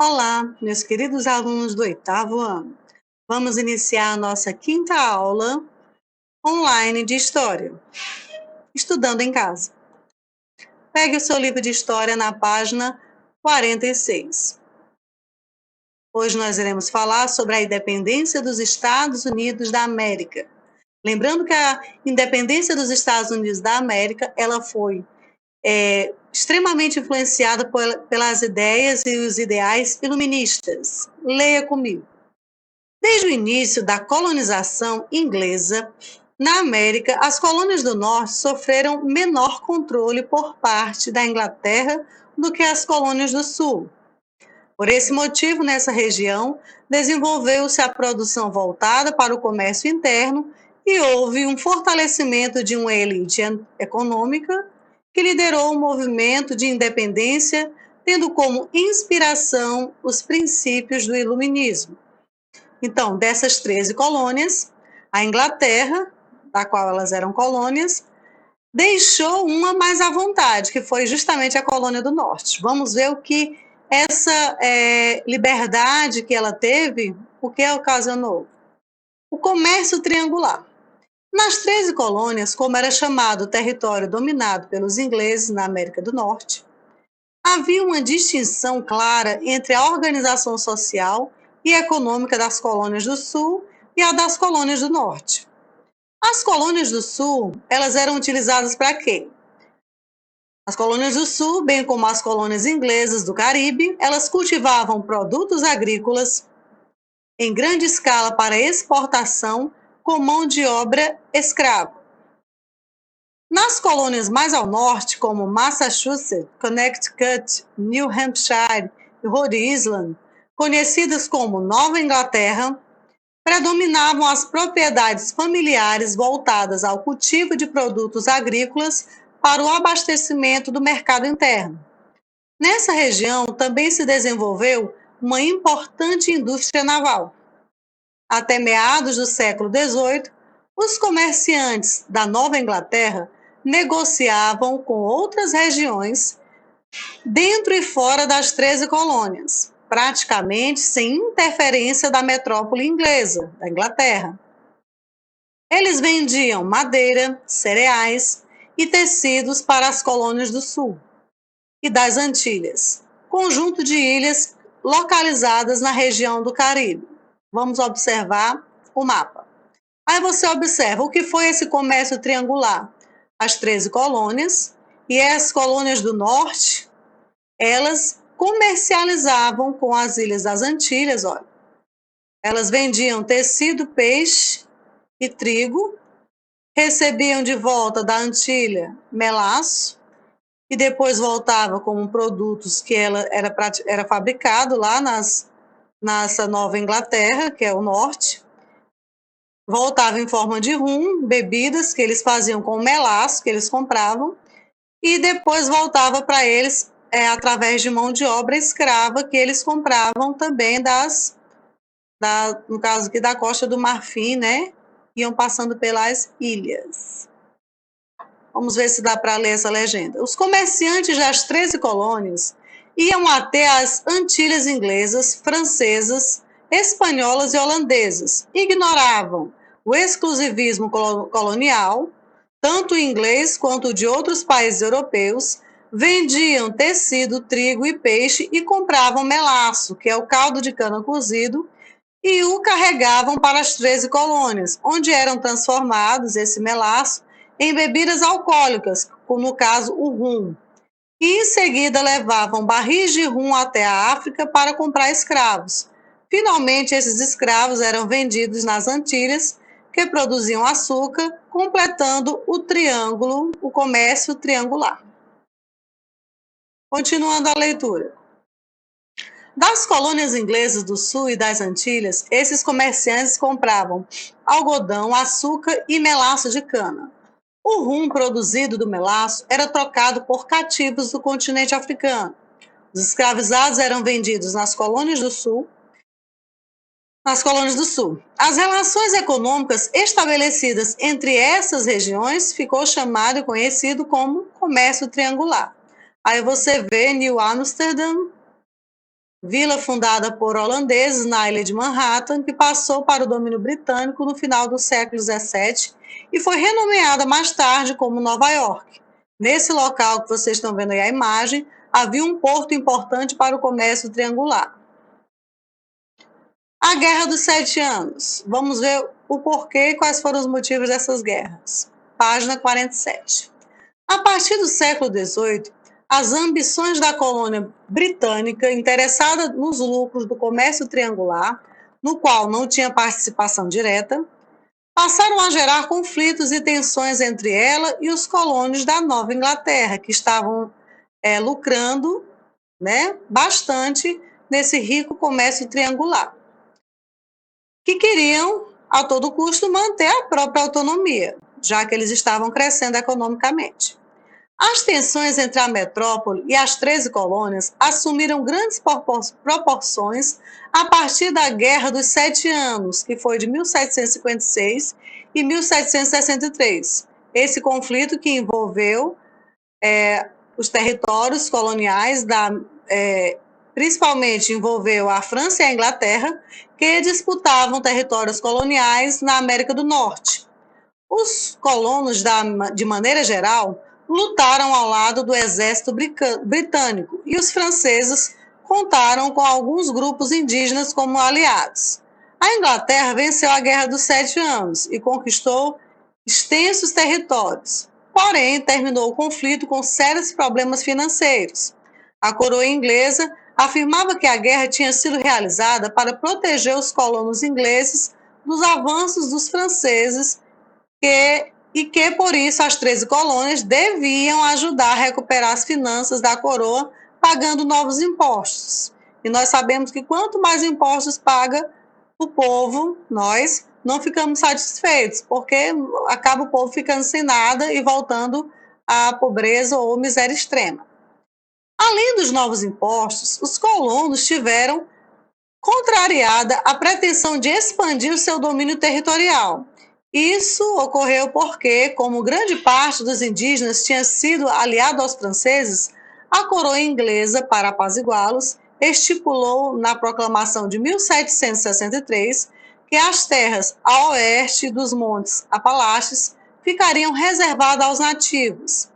Olá, meus queridos alunos do oitavo ano. Vamos iniciar a nossa quinta aula online de História, estudando em casa. Pegue o seu livro de História na página 46. Hoje nós iremos falar sobre a independência dos Estados Unidos da América. Lembrando que a independência dos Estados Unidos da América, ela foi extremamente influenciada pelas ideias e os ideais iluministas. Leia comigo. Desde o início da colonização inglesa na América, as colônias do Norte sofreram menor controle por parte da Inglaterra do que as colônias do Sul. Por esse motivo, nessa região, desenvolveu-se a produção voltada para o comércio interno e houve um fortalecimento de uma elite econômica que liderou o movimento de independência, tendo como inspiração os princípios do iluminismo. Então, dessas 13 colônias, a Inglaterra, da qual elas eram colônias, deixou uma mais à vontade, que foi justamente a colônia do Norte. Vamos ver o que essa liberdade que ela teve, o que ocasionou. O comércio triangular. Nas 13 colônias, como era chamado o território dominado pelos ingleses na América do Norte, havia uma distinção clara entre a organização social e econômica das colônias do Sul e a das colônias do Norte. As colônias do Sul, elas eram utilizadas para quê? As colônias do Sul, bem como as colônias inglesas do Caribe, elas cultivavam produtos agrícolas em grande escala para exportação com mão de obra escrava. Nas colônias mais ao norte, como Massachusetts, Connecticut, New Hampshire e Rhode Island, conhecidas como Nova Inglaterra, predominavam as propriedades familiares voltadas ao cultivo de produtos agrícolas para o abastecimento do mercado interno. Nessa região também se desenvolveu uma importante indústria naval. Até meados do século XVIII, os comerciantes da Nova Inglaterra negociavam com outras regiões dentro e fora das 13 colônias, praticamente sem interferência da metrópole inglesa, da Inglaterra. Eles vendiam madeira, cereais e tecidos para as colônias do Sul e das Antilhas, conjunto de ilhas localizadas na região do Caribe. Vamos observar o mapa. Aí você observa o que foi esse comércio triangular. As 13 colônias e as colônias do norte, elas comercializavam com as ilhas das Antilhas, olha. Elas vendiam tecido, peixe e trigo, recebiam de volta da Antilha melaço e depois voltava como produtos que era fabricado lá nessa Nova Inglaterra, que é o norte. Voltava em forma de rum, bebidas que eles faziam com o melaço que eles compravam, e depois voltava para eles através de mão de obra escrava que eles compravam também no caso aqui da Costa do Marfim, né? Iam passando pelas ilhas. Vamos ver se dá para ler essa legenda. Os comerciantes das 13 colônias iam até as Antilhas inglesas, francesas, espanholas e holandesas. Ignoravam o exclusivismo colonial, tanto inglês quanto de outros países europeus, vendiam tecido, trigo e peixe e compravam melaço, que é o caldo de cana cozido, e o carregavam para as 13 colônias, onde eram transformados esse melaço em bebidas alcoólicas, como no caso o rum. E em seguida levavam barris de rum até a África para comprar escravos. Finalmente, esses escravos eram vendidos nas Antilhas, que produziam açúcar, completando o comércio triangular. Continuando a leitura. Das colônias inglesas do Sul e das Antilhas, esses comerciantes compravam algodão, açúcar e melaço de cana. O rum produzido do melaço era trocado por cativos do continente africano. Os escravizados eram vendidos nas colônias do Sul. As relações econômicas estabelecidas entre essas regiões ficou chamado e conhecido como comércio triangular. Aí você vê New Amsterdam, vila fundada por holandeses na ilha de Manhattan, que passou para o domínio britânico no final do século XVII e foi renomeada mais tarde como Nova York. Nesse local que vocês estão vendo aí a imagem, havia um porto importante para o comércio triangular. A Guerra dos 7 Anos. Vamos ver o porquê e quais foram os motivos dessas guerras. Página 47. A partir do século XVIII, as ambições da colônia britânica, interessada nos lucros do comércio triangular, no qual não tinha participação direta, passaram a gerar conflitos e tensões entre ela e os colônios da Nova Inglaterra, que estavam lucrando, bastante nesse rico comércio triangular, que queriam, a todo custo, manter a própria autonomia, já que eles estavam crescendo economicamente. As tensões entre a metrópole e as 13 colônias assumiram grandes proporções a partir da Guerra dos 7 Anos, que foi de 1756 e 1763. Esse conflito que envolveu os territórios coloniais, principalmente envolveu a França e a Inglaterra, que disputavam territórios coloniais na América do Norte. Os colonos, de maneira geral, lutaram ao lado do exército britânico e os franceses contaram com alguns grupos indígenas como aliados. A Inglaterra venceu a Guerra dos 7 Anos e conquistou extensos territórios, porém terminou o conflito com sérios problemas financeiros. A coroa inglesa afirmava que a guerra tinha sido realizada para proteger os colonos ingleses dos avanços dos franceses e que, por isso, as 13 colônias deviam ajudar a recuperar as finanças da coroa pagando novos impostos. E nós sabemos que quanto mais impostos paga o povo, nós não ficamos satisfeitos, porque acaba o povo ficando sem nada e voltando à pobreza ou miséria extrema. Além dos novos impostos, os colonos tiveram contrariada a pretensão de expandir o seu domínio territorial. Isso ocorreu porque, como grande parte dos indígenas tinha sido aliado aos franceses, a coroa inglesa, para apaziguá-los, estipulou na proclamação de 1763 que as terras a oeste dos Montes Apalaches ficariam reservadas aos nativos.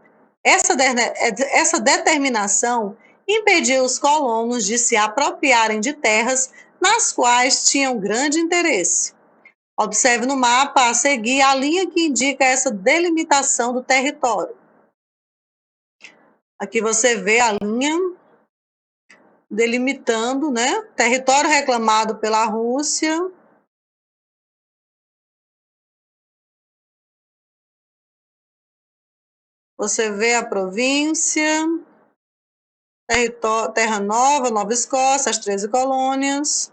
Essa determinação impediu os colonos de se apropriarem de terras nas quais tinham grande interesse. Observe no mapa a seguir a linha que indica essa delimitação do território. Aqui você vê a linha delimitando, território reclamado pela Rússia. Você vê a província, Terra Nova, Nova Escócia, as 13 colônias.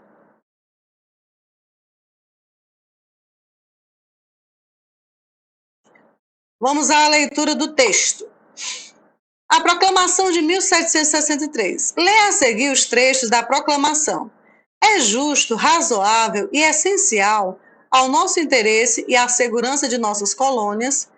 Vamos à leitura do texto. A Proclamação de 1763. Leia a seguir os trechos da proclamação. É justo, razoável e essencial ao nosso interesse e à segurança de nossas colônias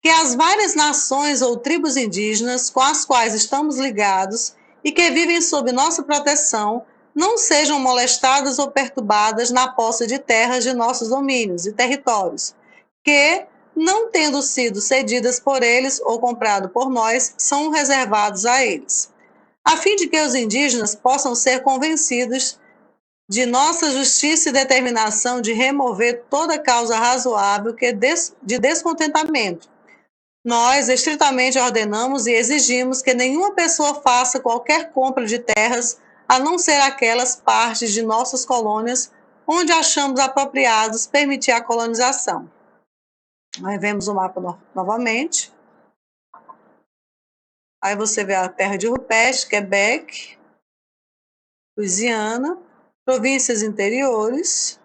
que as várias nações ou tribos indígenas com as quais estamos ligados e que vivem sob nossa proteção não sejam molestadas ou perturbadas na posse de terras de nossos domínios e territórios, que, não tendo sido cedidas por eles ou comprado por nós, são reservados a eles, a fim de que os indígenas possam ser convencidos de nossa justiça e determinação de remover toda causa razoável de descontentamento. Nós estritamente ordenamos e exigimos que nenhuma pessoa faça qualquer compra de terras a não ser aquelas partes de nossas colônias onde achamos apropriados permitir a colonização. Nós vemos o mapa novamente. Aí você vê a terra de Rupert, Quebec, Louisiana, províncias interiores.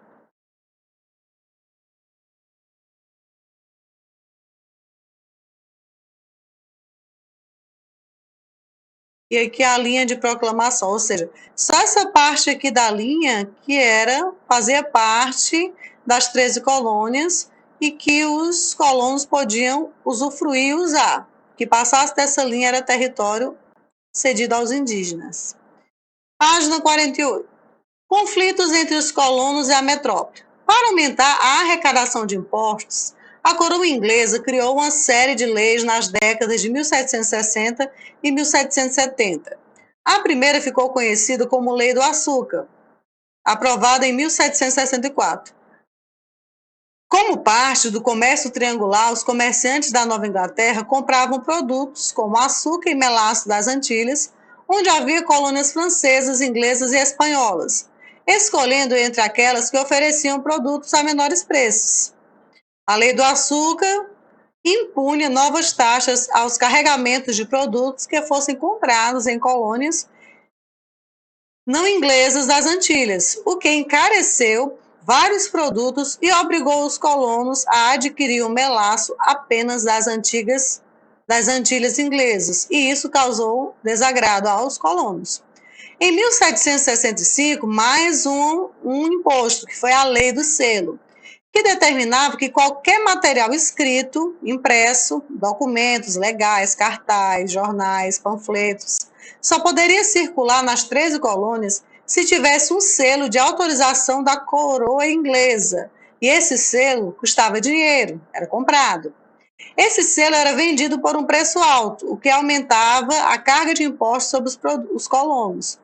E aqui a linha de proclamação, ou seja, só essa parte aqui da linha que fazia parte das 13 colônias e que os colonos podiam usufruir e usar. Que passasse dessa linha era território cedido aos indígenas. Página 48. Conflitos entre os colonos e a metrópole. Para aumentar a arrecadação de impostos, a coroa inglesa criou uma série de leis nas décadas de 1760 e 1770. A primeira ficou conhecida como Lei do Açúcar, aprovada em 1764. Como parte do comércio triangular, os comerciantes da Nova Inglaterra compravam produtos como açúcar e melaço das Antilhas, onde havia colônias francesas, inglesas e espanholas, escolhendo entre aquelas que ofereciam produtos a menores preços. A Lei do Açúcar impunha novas taxas aos carregamentos de produtos que fossem comprados em colônias não inglesas das Antilhas, o que encareceu vários produtos e obrigou os colonos a adquirir o melaço apenas das Antilhas inglesas, e isso causou desagrado aos colonos. Em 1765, mais um imposto, que foi a Lei do Selo, que determinava que qualquer material escrito, impresso, documentos legais, cartaz, jornais, panfletos, só poderia circular nas 13 colônias se tivesse um selo de autorização da coroa inglesa. E esse selo custava dinheiro, era comprado. Esse selo era vendido por um preço alto, o que aumentava a carga de impostos sobre os colonos.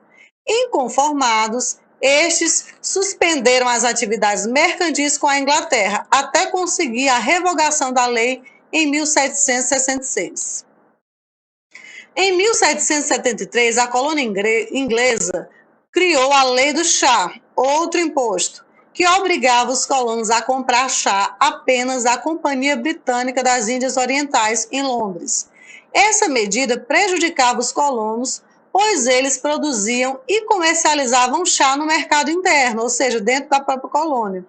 Inconformados, estes suspenderam as atividades mercantis com a Inglaterra, até conseguir a revogação da lei em 1766. Em 1773, a colônia inglesa criou a Lei do Chá, outro imposto, que obrigava os colonos a comprar chá apenas da Companhia Britânica das Índias Orientais, em Londres. Essa medida prejudicava os colonos, pois eles produziam e comercializavam chá no mercado interno, ou seja, dentro da própria colônia.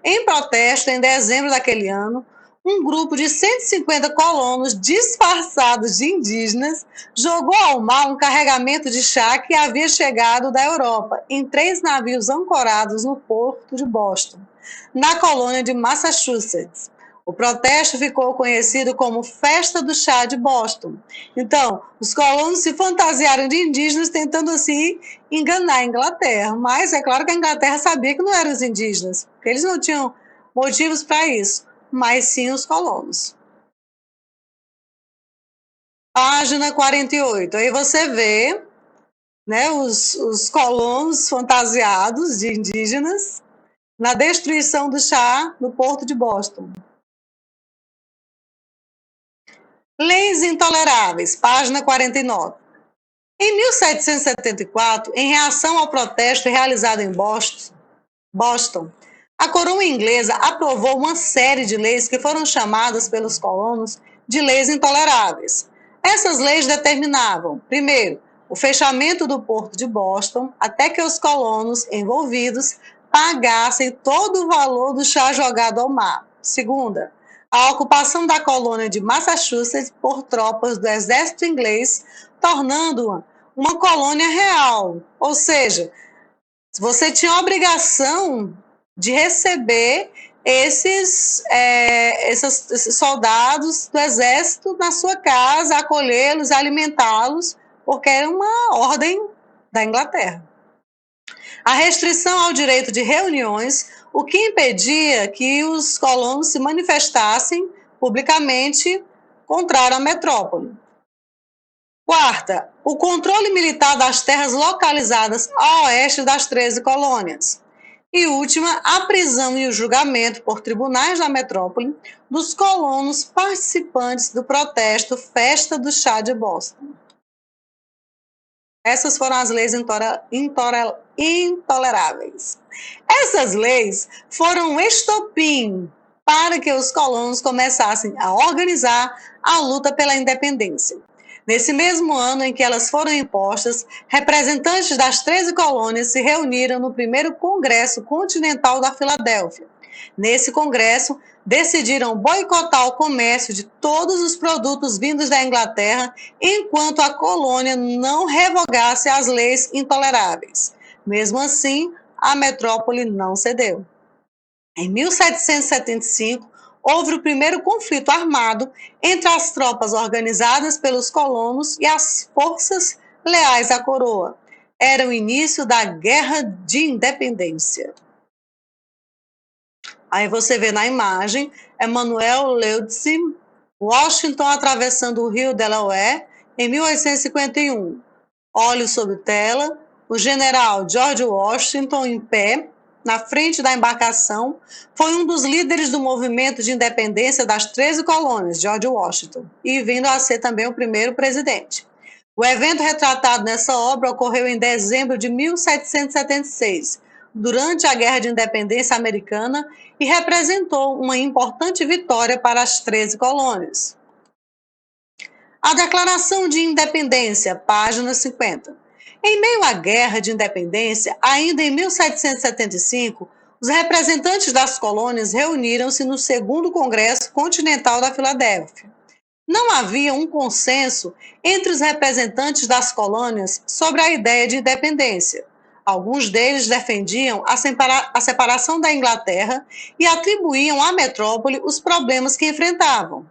Em protesto, em dezembro daquele ano, um grupo de 150 colonos disfarçados de indígenas jogou ao mar um carregamento de chá que havia chegado da Europa em 3 navios ancorados no porto de Boston, na colônia de Massachusetts. O protesto ficou conhecido como Festa do Chá de Boston. Então, os colonos se fantasiaram de indígenas tentando assim enganar a Inglaterra, mas é claro que a Inglaterra sabia que não eram os indígenas, porque eles não tinham motivos para isso, mas sim os colonos. Página 48. Aí você vê, né, os colonos fantasiados de indígenas na destruição do chá no porto de Boston. Leis intoleráveis, página 49. Em 1774, em reação ao protesto realizado em Boston, a coroa inglesa aprovou uma série de leis que foram chamadas pelos colonos de leis intoleráveis. Essas leis determinavam, primeiro, o fechamento do porto de Boston até que os colonos envolvidos pagassem todo o valor do chá jogado ao mar. Segunda, a ocupação da colônia de Massachusetts por tropas do exército inglês, tornando-a uma colônia real, ou seja, você tinha a obrigação de receber esses soldados do exército na sua casa, acolhê-los, alimentá-los, porque era uma ordem da Inglaterra. A restrição ao direito de reuniões, o que impedia que os colonos se manifestassem publicamente contrário à metrópole. Quarta, o controle militar das terras localizadas a oeste das 13 colônias. E última, a prisão e o julgamento por tribunais da metrópole dos colonos participantes do protesto Festa do Chá de Boston. Essas foram as leis intoleráveis. Essas leis foram um estopim para que os colonos começassem a organizar a luta pela independência. Nesse mesmo ano em que elas foram impostas, representantes das 13 colônias se reuniram no primeiro Congresso Continental da Filadélfia. Nesse congresso, decidiram boicotar o comércio de todos os produtos vindos da Inglaterra enquanto a colônia não revogasse as leis intoleráveis. Mesmo assim, a metrópole não cedeu. Em 1775, houve o primeiro conflito armado entre as tropas organizadas pelos colonos e as forças leais à coroa. era o início da Guerra de Independência. Aí você vê na imagem Emanuel Leutze, Washington atravessando o rio Delaware em 1851. Olho sobre tela, o general George Washington em pé, na frente da embarcação, foi um dos líderes do movimento de independência das 13 colônias, George Washington, e vindo a ser também o primeiro presidente. O evento retratado nessa obra ocorreu em dezembro de 1776, durante a Guerra de Independência Americana, e representou uma importante vitória para as 13 colônias. A Declaração de Independência, página 50. Em meio à Guerra de Independência, ainda em 1775, os representantes das colônias reuniram-se no Segundo Congresso Continental da Filadélfia. Não havia um consenso entre os representantes das colônias sobre a ideia de independência. Alguns deles defendiam a separação da Inglaterra e atribuíam à metrópole os problemas que enfrentavam.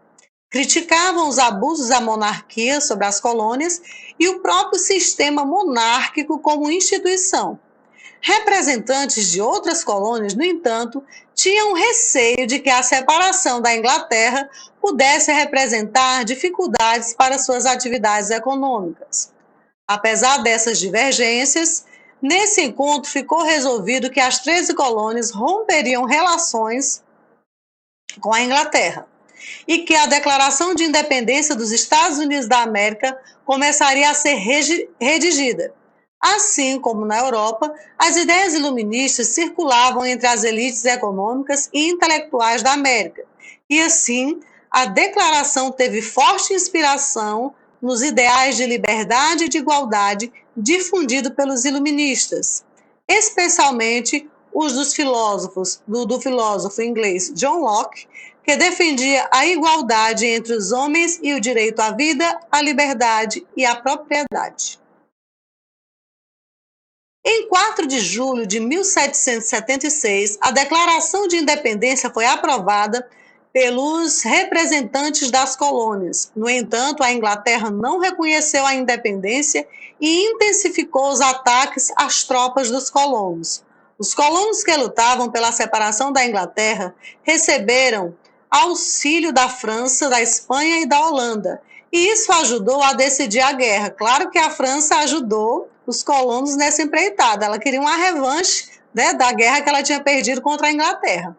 Criticavam os abusos da monarquia sobre as colônias e o próprio sistema monárquico como instituição. Representantes de outras colônias, no entanto, tinham receio de que a separação da Inglaterra pudesse representar dificuldades para suas atividades econômicas. Apesar dessas divergências, nesse encontro ficou resolvido que as 13 colônias romperiam relações com a Inglaterra e que a Declaração de Independência dos Estados Unidos da América começaria a ser redigida. Assim como na Europa, as ideias iluministas circulavam entre as elites econômicas e intelectuais da América, e assim a declaração teve forte inspiração nos ideais de liberdade e de igualdade difundidos pelos iluministas, especialmente os do filósofo inglês John Locke, que defendia a igualdade entre os homens e o direito à vida, à liberdade e à propriedade. Em 4 de julho de 1776, a Declaração de Independência foi aprovada pelos representantes das colônias. No entanto, a Inglaterra não reconheceu a independência e intensificou os ataques às tropas dos colonos. Os colonos que lutavam pela separação da Inglaterra receberam auxílio da França, da Espanha e da Holanda, e isso ajudou a decidir a guerra. Claro que a França ajudou os colonos nessa empreitada, ela queria uma revanche, né, da guerra que ela tinha perdido contra a Inglaterra.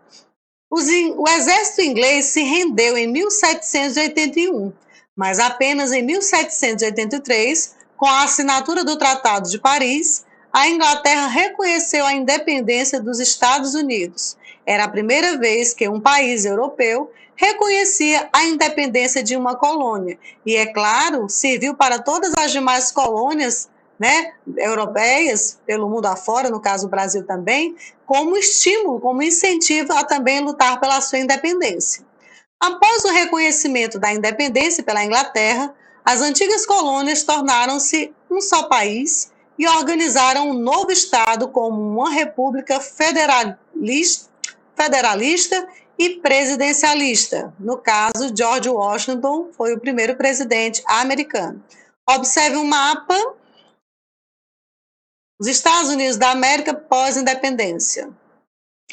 O exército inglês se rendeu em 1781, mas apenas em 1783, com a assinatura do Tratado de Paris, a Inglaterra reconheceu a independência dos Estados Unidos. Era a primeira vez que um país europeu reconhecia a independência de uma colônia. E, é claro, serviu para todas as demais colônias, né, europeias, pelo mundo afora, no caso o Brasil também, como estímulo, como incentivo a também lutar pela sua independência. Após o reconhecimento da independência pela Inglaterra, as antigas colônias tornaram-se um só país e organizaram um novo Estado como uma república federalista e presidencialista. No caso, George Washington foi o primeiro presidente americano. Observe um mapa dos Estados Unidos da América pós-independência.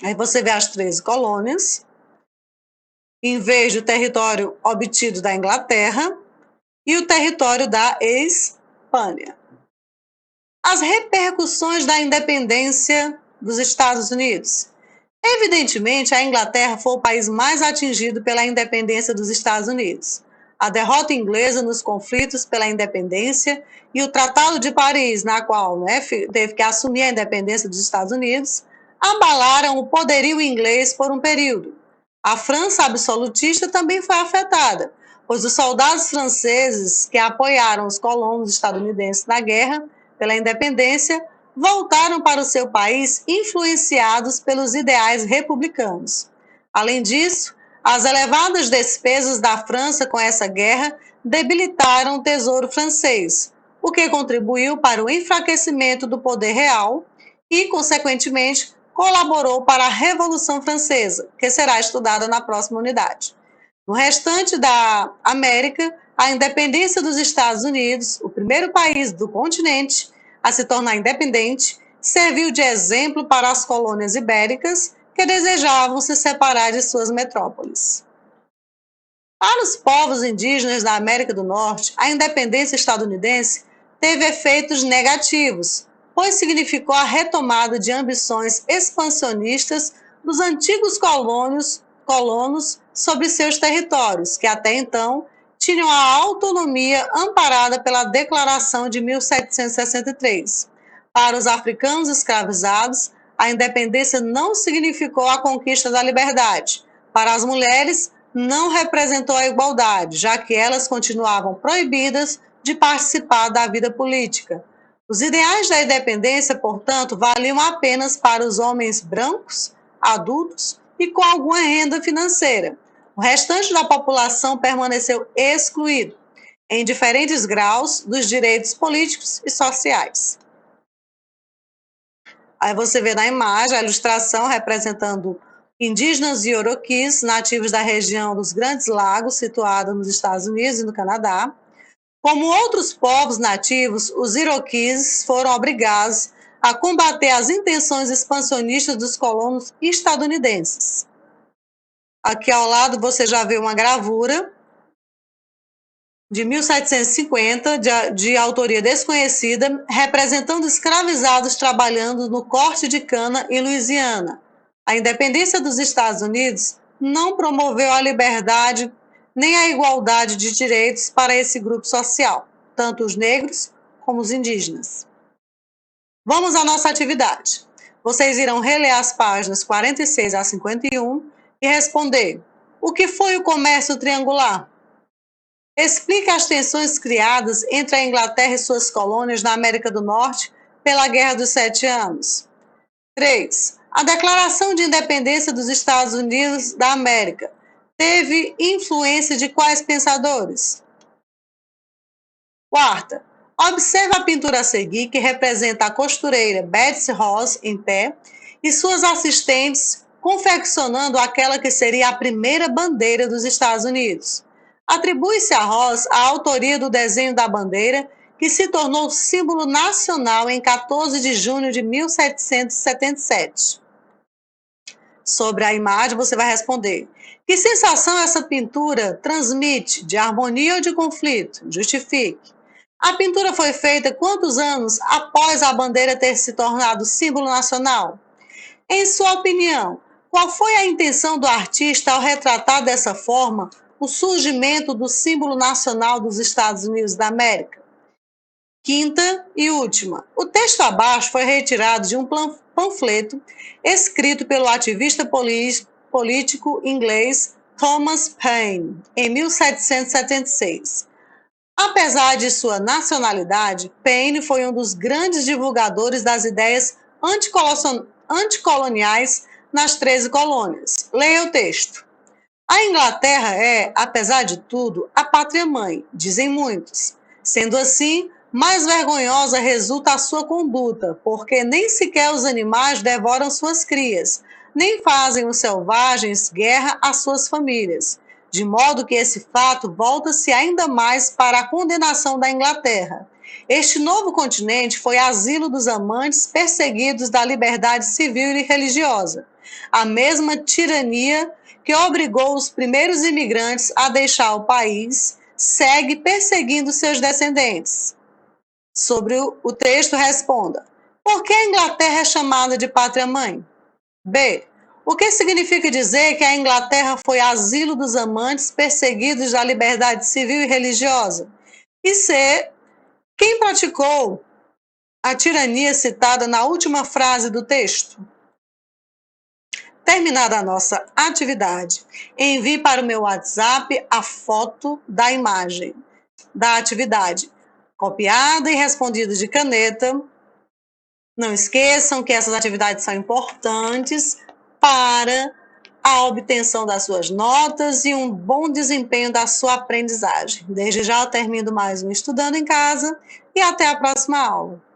Aí você vê as 13 colônias, em vez do território obtido da Inglaterra e o território da Espanha. As repercussões da independência dos Estados Unidos. Evidentemente, a Inglaterra foi o país mais atingido pela independência dos Estados Unidos. A derrota inglesa nos conflitos pela independência e o Tratado de Paris, na qual, né, teve que assumir a independência dos Estados Unidos, abalaram o poderio inglês por um período. A França absolutista também foi afetada, pois os soldados franceses que apoiaram os colonos estadunidenses na guerra pela independência voltaram para o seu país influenciados pelos ideais republicanos. Além disso, as elevadas despesas da França com essa guerra debilitaram o tesouro francês, o que contribuiu para o enfraquecimento do poder real e, consequentemente, colaborou para a Revolução Francesa, que será estudada na próxima unidade. No restante da América, a independência dos Estados Unidos, o primeiro país do continente, a se tornar independente, serviu de exemplo para as colônias ibéricas que desejavam se separar de suas metrópoles. Para os povos indígenas da América do Norte, a independência estadunidense teve efeitos negativos, pois significou a retomada de ambições expansionistas dos antigos colonos sobre seus territórios, que até então tinham a autonomia amparada pela Declaração de 1763. Para os africanos escravizados, a independência não significou a conquista da liberdade. Para as mulheres, não representou a igualdade, já que elas continuavam proibidas de participar da vida política. Os ideais da independência, portanto, valiam apenas para os homens brancos, adultos e com alguma renda financeira. O restante da população permaneceu excluído, em diferentes graus, dos direitos políticos e sociais. Aí você vê na imagem a ilustração representando indígenas e ioroquis, nativos da região dos Grandes Lagos, situada nos Estados Unidos e no Canadá. Como outros povos nativos, os iroquis foram obrigados a combater as intenções expansionistas dos colonos estadunidenses. Aqui ao lado você já vê uma gravura de 1750, de autoria desconhecida, representando escravizados trabalhando no corte de cana em Louisiana. A independência dos Estados Unidos não promoveu a liberdade nem a igualdade de direitos para esse grupo social, tanto os negros como os indígenas. Vamos à nossa atividade. Vocês irão reler as páginas 46 a 51 e responder: o que foi o comércio triangular? Explique as tensões criadas entre a Inglaterra e suas colônias na América do Norte pela Guerra dos 7 Anos. 3. A Declaração de Independência dos Estados Unidos da América teve influência de quais pensadores? 4. Observe a pintura a seguir, que representa a costureira Betsy Ross em pé e suas assistentes confeccionando aquela que seria a primeira bandeira dos Estados Unidos. Atribui-se a Ross a autoria do desenho da bandeira, que se tornou símbolo nacional em 14 de junho de 1777. Sobre a imagem, você vai responder: que sensação essa pintura transmite, de harmonia ou de conflito? Justifique. A pintura foi feita quantos anos após a bandeira ter se tornado símbolo nacional? Em sua opinião, qual foi a intenção do artista ao retratar dessa forma o surgimento do símbolo nacional dos Estados Unidos da América? Quinta e última. O texto abaixo foi retirado de um panfleto escrito pelo ativista político inglês Thomas Paine, em 1776. Apesar de sua nacionalidade, Paine foi um dos grandes divulgadores das ideias anticoloniais nas 13 colônias. Leia o texto. A Inglaterra é, apesar de tudo, a pátria-mãe, dizem muitos. Sendo assim, mais vergonhosa resulta a sua conduta, porque nem sequer os animais devoram suas crias, nem fazem os selvagens guerra às suas famílias, de modo que esse fato volta-se ainda mais para a condenação da Inglaterra. Este novo continente foi asilo dos amantes perseguidos da liberdade civil e religiosa, a mesma tirania que obrigou os primeiros imigrantes a deixar o país, segue perseguindo seus descendentes. Sobre o texto, responda: por que a Inglaterra é chamada de pátria-mãe? B. O que significa dizer que a Inglaterra foi asilo dos amantes perseguidos da liberdade civil e religiosa? E C. Quem praticou a tirania citada na última frase do texto? Terminada a nossa atividade, envie para o meu WhatsApp a foto da imagem da atividade, copiada e respondida de caneta. Não esqueçam que essas atividades são importantes para a obtenção das suas notas e um bom desempenho da sua aprendizagem. Desde já eu termino mais um Estudando em Casa e até a próxima aula.